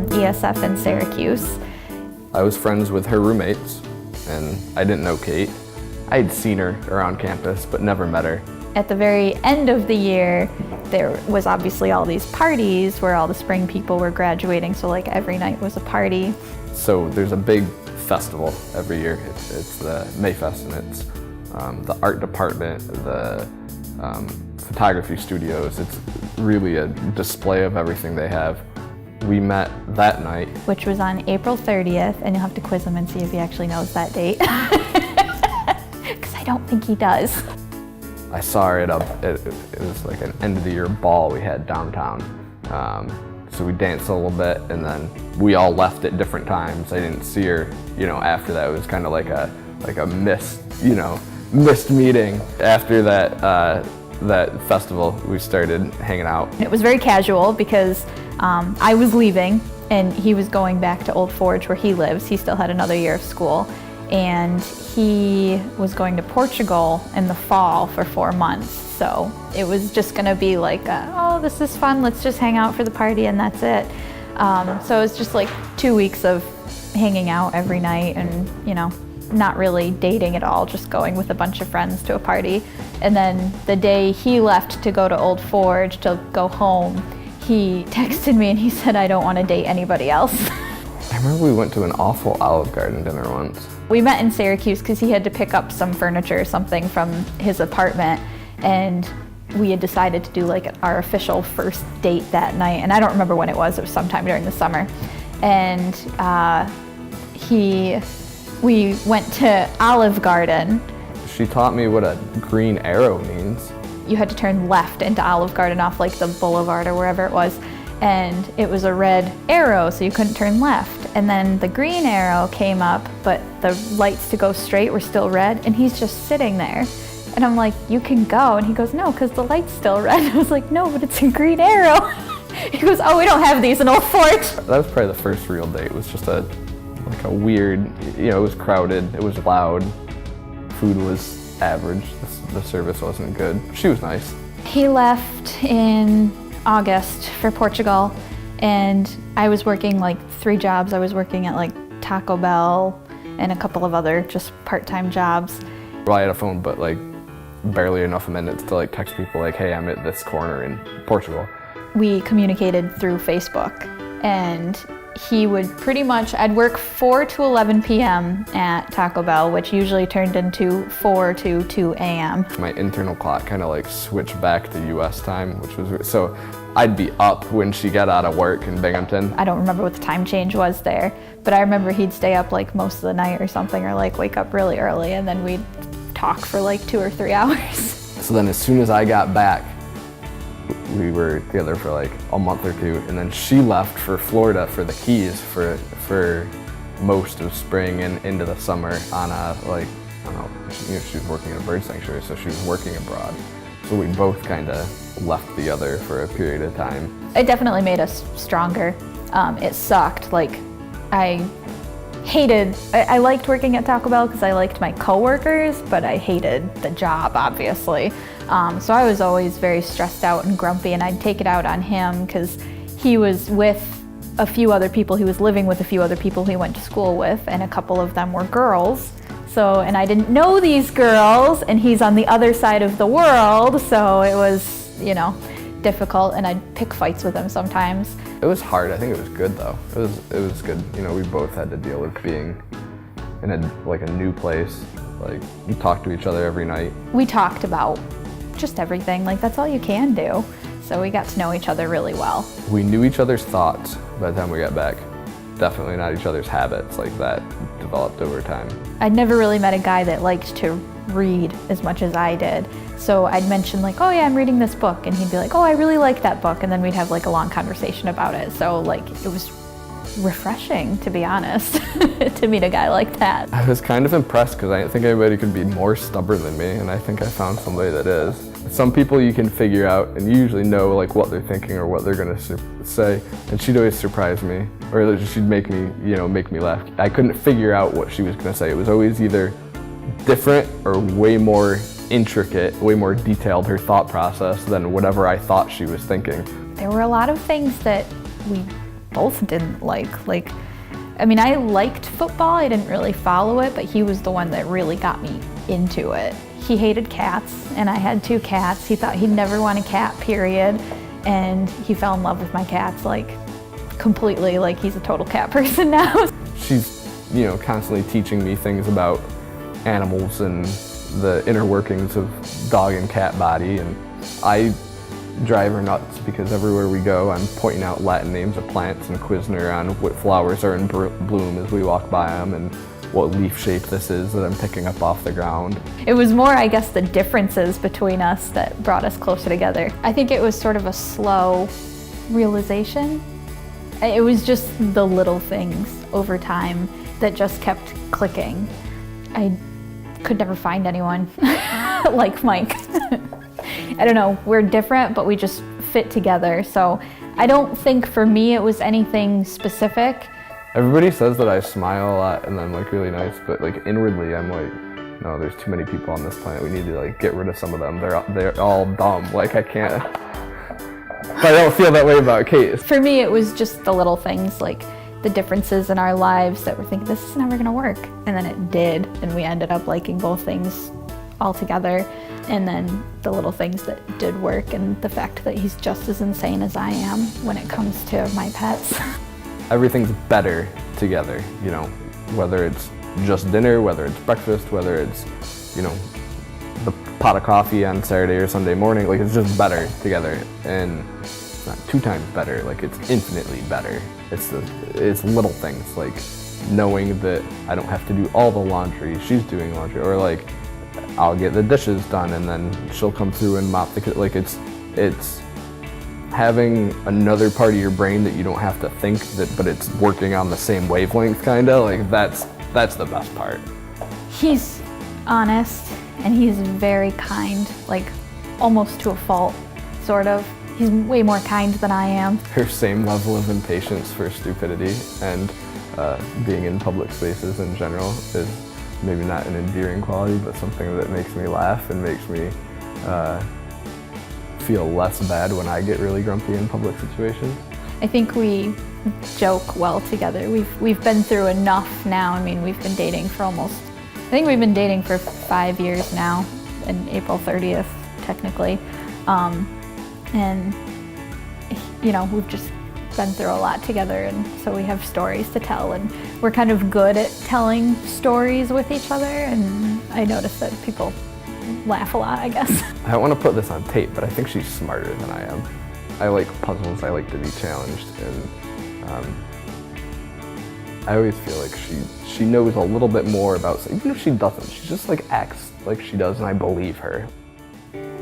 ESF in Syracuse. I was friends with her roommates, and I didn't know Kate. I had seen her around campus, but never met her. At the very end of the year, there was obviously all these parties where all the spring people were graduating, so like every night was a party. So there's a big festival every year. It's the Mayfest, and it's the art department, the photography studios. It's really a display of everything they have. We met that night. Which was on April 30th, and you'll have to quiz him and see if he actually knows that date. Because I don't think he does. I saw her it was like an end of the year ball we had downtown. So we danced a little bit, and then we all left at different times. I didn't see her, after that. It was kind of like a missed meeting. After that festival, we started hanging out. It was very casual because I was leaving and he was going back to Old Forge where he lives. He still had another year of school, and he was going to Portugal in the fall for 4 months. So it was just gonna be like, oh, this is fun, let's just hang out for the party and that's it. So it was just like 2 weeks of hanging out every night and, not really dating at all, just going with a bunch of friends to a party. And then the day he left to go to Old Forge to go home, he texted me and he said, I don't want to date anybody else. I remember we went to an awful Olive Garden dinner once. We met in Syracuse because he had to pick up some furniture or something from his apartment, and we had decided to do like our official first date that night. And I don't remember when it was sometime during the summer. And we went to Olive Garden. She taught me what a green arrow means. You had to turn left into Olive Garden off like the boulevard or wherever it was. And it was a red arrow, so you couldn't turn left. And then the green arrow came up, but the lights to go straight were still red, and he's just sitting there. And I'm like, you can go. And he goes, no, because the light's still red. I was like, no, but it's a green arrow. He goes, oh, we don't have these in Old Forge. That was probably the first real date. It was just a weird, it was crowded, it was loud, food was average, the service wasn't good. She was nice. He left in August for Portugal, and I was working like 3 jobs. I was working at like Taco Bell and a couple of other just part-time jobs. Well, I had a phone, but like barely enough minutes to like text people like, hey, I'm at this corner in Portugal. We communicated through Facebook, and he would pretty much, I'd work 4 to 11 p.m. at Taco Bell, which usually turned into 4 to 2 a.m. My internal clock kind of like switched back to US time, which was, so I'd be up when she got out of work in Binghamton. I don't remember what the time change was there, but I remember he'd stay up like most of the night or something, or like wake up really early, and then we'd talk for like 2 or 3 hours. So then as soon as I got back, we were together for like a month or 2, and then she left for Florida for the Keys for most of spring and into the summer on a she was working at a bird sanctuary, so she was working abroad. So we both kind of left the other for a period of time. It definitely made us stronger. It sucked. Like I liked working at Taco Bell because I liked my coworkers, but I hated the job, obviously. So I was always very stressed out and grumpy, and I'd take it out on him because he was with a few other people. He was living with a few other people he went to school with, and a couple of them were girls. So, and I didn't know these girls, and he's on the other side of the world, so it was, difficult, and I'd pick fights with him sometimes. It was hard. I think it was good though. It was good. We both had to deal with being in a new place. Like, we talked to each other every night. We talked about just everything. Like, that's all you can do. So we got to know each other really well. We knew each other's thoughts by the time we got back. Definitely not each other's habits. Like, that developed over time. I'd never really met a guy that liked to read as much as I did. So I'd mention like, oh yeah, I'm reading this book, and he'd be like, oh, I really like that book, and then we'd have like a long conversation about it. So like, it was refreshing, to be honest, to meet a guy like that. I was kind of impressed because I didn't think anybody could be more stubborn than me, and I think I found somebody that is. Some people you can figure out, and you usually know like what they're thinking or what they're gonna say, and she'd always surprise me, or she'd make me, make me laugh. I couldn't figure out what she was gonna say. It was always either different or way more intricate, way more detailed, her thought process, than whatever I thought she was thinking. There were a lot of things that we both didn't like. I mean, I liked football, I didn't really follow it, but he was the one that really got me into it. He hated cats, and I had 2 cats. He thought he'd never want a cat, period. And he fell in love with my cats, like, completely, like he's a total cat person now. She's, constantly teaching me things about animals and the inner workings of dog and cat body, and I drive her nuts because everywhere we go I'm pointing out Latin names of plants and quizzing her on what flowers are in bloom as we walk by them and what leaf shape this is that I'm picking up off the ground. It was more, I guess, the differences between us that brought us closer together. I think it was sort of a slow realization. It was just the little things over time that just kept clicking. I could never find anyone like Mike. I don't know, we're different, but we just fit together. So I don't think for me it was anything specific. Everybody says that I smile a lot and I'm like really nice, but like inwardly I'm like, no, there's too many people on this planet. We need to like get rid of some of them. They're all dumb. Like I can't. But I don't feel that way about Kate. For me, it was just the little things, like the differences in our lives that we're thinking, this is never gonna work. And then it did, and we ended up liking both things all together. And then the little things that did work, and the fact that he's just as insane as I am when it comes to my pets. Everything's better together, whether it's just dinner, whether it's breakfast, whether it's, the pot of coffee on Saturday or Sunday morning, like it's just better together. And it's not 2 times better, like it's infinitely better. It's little things, like knowing that I don't have to do all the laundry, she's doing laundry, or like I'll get the dishes done and then she'll come through and mop the kitchen. Like it's having another part of your brain that you don't have to think that, but it's working on the same wavelength kinda, like that's the best part. He's honest and he's very kind, like almost to a fault, sort of. He's way more kind than I am. Her same level of impatience for stupidity and being in public spaces in general is maybe not an endearing quality, but something that makes me laugh and makes me feel less bad when I get really grumpy in public situations. I think we joke well together. We've been through enough now. I mean, we've been dating for I think we've been dating for 5 years now, in April 30th, technically. And, we've just been through a lot together, and so we have stories to tell, and we're kind of good at telling stories with each other, and I notice that people laugh a lot, I guess. I don't want to put this on tape, but I think she's smarter than I am. I like puzzles, I like to be challenged, and I always feel like she knows a little bit more about, even if she doesn't, she just like acts like she does, and I believe her.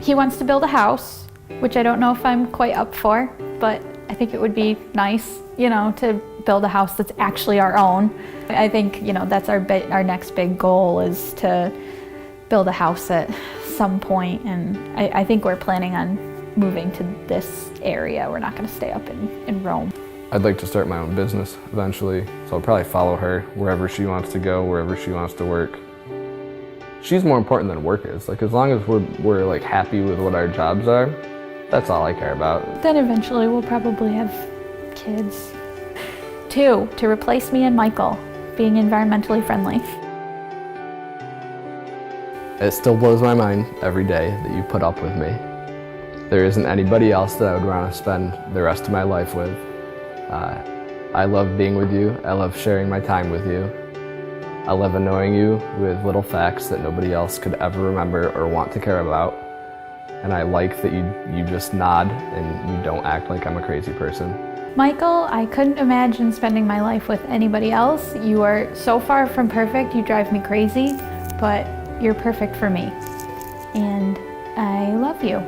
He wants to build a house, which I don't know if I'm quite up for, but I think it would be nice, to build a house that's actually our own. I think, that's our next big goal, is to build a house at some point, and I think we're planning on moving to this area. We're not going to stay up in Rome. I'd like to start my own business eventually, so I'll probably follow her wherever she wants to go, wherever she wants to work. She's more important than work is. Like, as long as we're like happy with what our jobs are, that's all I care about. Then eventually we'll probably have kids. 2, to replace me and Michael, being environmentally friendly. It still blows my mind every day that you put up with me. There isn't anybody else that I would want to spend the rest of my life with. I love being with you. I love sharing my time with you. I love annoying you with little facts that nobody else could ever remember or want to care about. And I like that you just nod and you don't act like I'm a crazy person. Michael, I couldn't imagine spending my life with anybody else. You are so far from perfect, you drive me crazy, but you're perfect for me. And I love you.